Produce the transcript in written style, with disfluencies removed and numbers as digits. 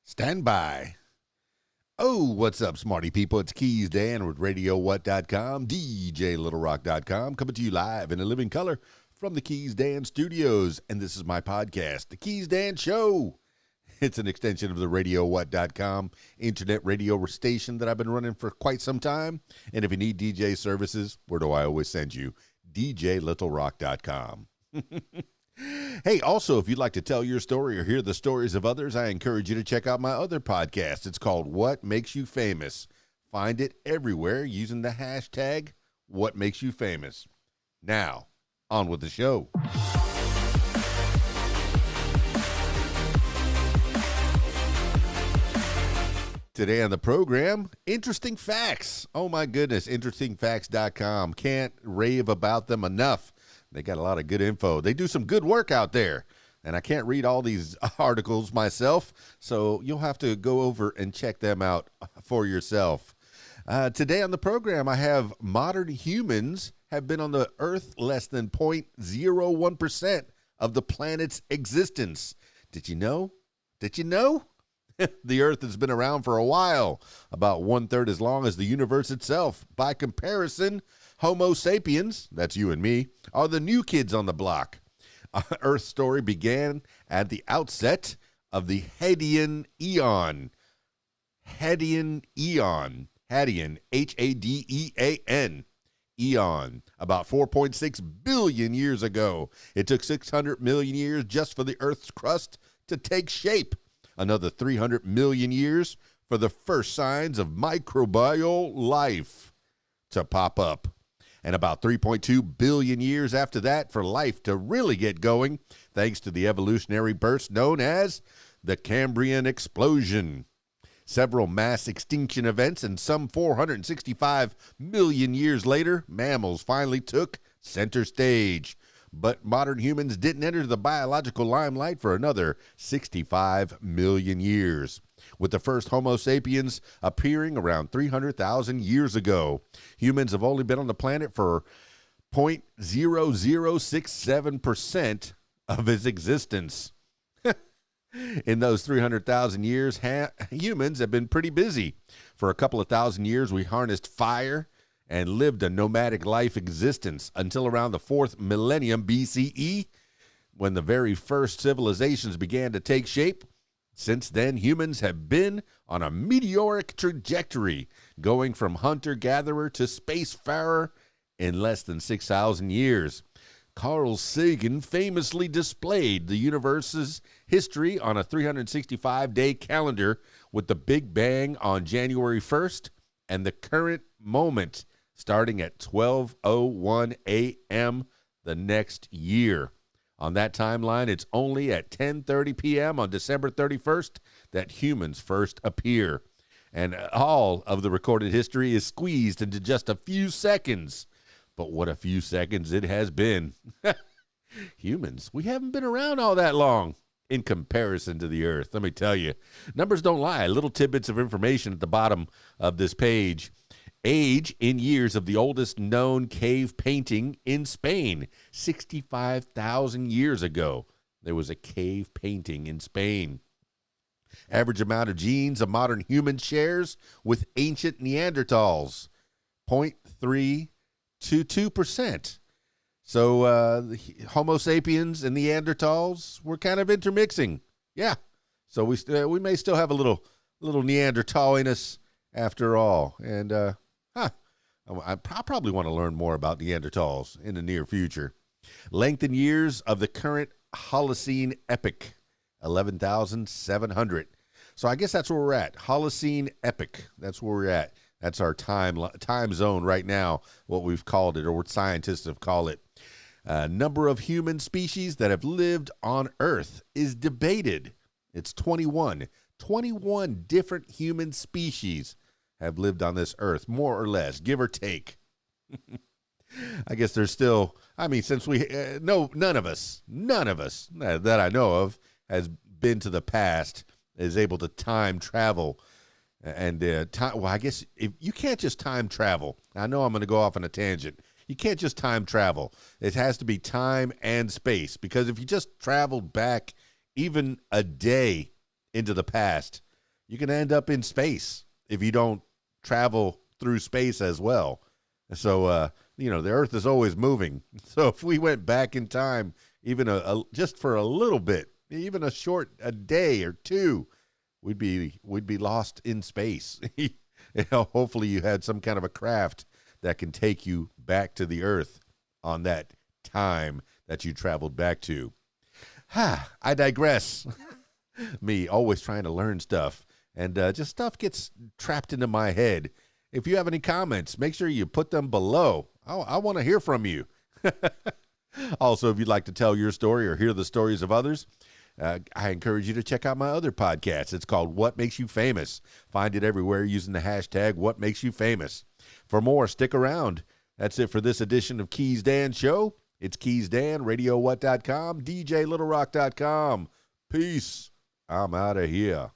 Stand by. Oh, what's up, smarty people? It's KeysDAN with RadioWhat.com, DJLittleRock.com, coming to you live in a living color from the KeysDAN studios. And this is my podcast, the KeysDAN Show. It's an extension of the RadioWhat.com internet radio station that I've been running for quite some time. And if you need DJ services, where do I always send you? DJLittleRock.com. Hey, also, if you'd like to tell your story or hear the stories of others, I encourage you to check out my other podcast. It's called What Makes You Famous. Find it everywhere using the hashtag What Makes You Famous. Now, on with the show. Today on the program, interesting facts. Oh my goodness, interestingfacts.com. Can't rave about them enough. They got a lot of good info. They do some good work out there, and I can't read all these articles myself, so you'll have to go over and check them out for yourself. Today on the program, I have modern humans have been on the Earth less than 0.01% of the planet's existence. Did you know? Did you know? The Earth has been around for a while, about 1/3 as long as the universe itself. By comparison, Homo sapiens, that's you and me, are the new kids on the block. Earth's story began at the outset of the Hadean Eon. Hadean Eon. Hadean, H-A-D-E-A-N. Eon, about 4.6 billion years ago. It took 600 million years just for the Earth's crust to take shape. Another 300 million years for the first signs of microbial life to pop up. And about 3.2 billion years after that for life to really get going, thanks to the evolutionary burst known as the Cambrian explosion. Several mass extinction events, and some 465 million years later, mammals finally took center stage. But modern humans didn't enter the biological limelight for another 65 million years, with the first Homo sapiens appearing around 300,000 years ago. Humans have only been on the planet for 0.0067% of its existence. In those 300,000 years, humans have been pretty busy. For a couple of thousand years, we harnessed fire and lived a nomadic life existence until around the 4th millennium BCE, when the very first civilizations began to take shape. Since then, humans have been on a meteoric trajectory, going from hunter-gatherer to spacefarer in less than 6,000 years. Carl Sagan famously displayed the universe's history on a 365-day calendar, with the Big Bang on January 1st and the current moment starting at 12:01 a.m. the next year. On that timeline, it's only at 10:30 p.m. on December 31st that humans first appear. And all of the recorded history is squeezed into just a few seconds. But what a few seconds it has been. Humans, we haven't been around all that long in comparison to the Earth. Let me tell you, numbers don't lie. Little tidbits of information at the bottom of this page. Age in years of the oldest known cave painting in Spain. 65,000 years ago, there was a cave painting in Spain. Average amount of genes a modern human shares with ancient Neanderthals, 0.322%. So Homo sapiens and Neanderthals were kind of intermixing. Yeah, so we may still have a little Neanderthaliness after all. And I probably want to learn more about Neanderthals in the near future. Length in years of the current Holocene epoch, 11,700. So I guess that's where we're at. Holocene epoch. That's where we're at. That's our time zone right now, what we've called it, or what scientists have called it. Number of human species that have lived on Earth is debated. It's 21. 21 different human species have lived on this Earth, more or less, give or take. I guess there's still, since none of us that I know of has been to the past, is able to time travel. And I guess if you can't just time travel. I know I'm going to go off on a tangent. You can't just time travel. It has to be time and space, because if you just traveled back even a day into the past, you can end up in space if you don't travel through space as well. So, the Earth is always moving. So if we went back in time, even just for a little bit, even a day or two, we'd be lost in space. Hopefully you had some kind of a craft that can take you back to the Earth on that time that you traveled back to. I digress. Me always trying to learn stuff, and just stuff gets trapped into my head. If you have any comments, make sure you put them below. I want to hear from you. Also, if you'd like to tell your story or hear the stories of others, I encourage you to check out my other podcast. It's called What Makes You Famous. Find it everywhere using the hashtag What Makes You Famous. For more, stick around. That's it for this edition of KeysDAN Show. It's KeysDAN, RadioWhat.com, DJLittleRock.com. Peace. I'm out of here.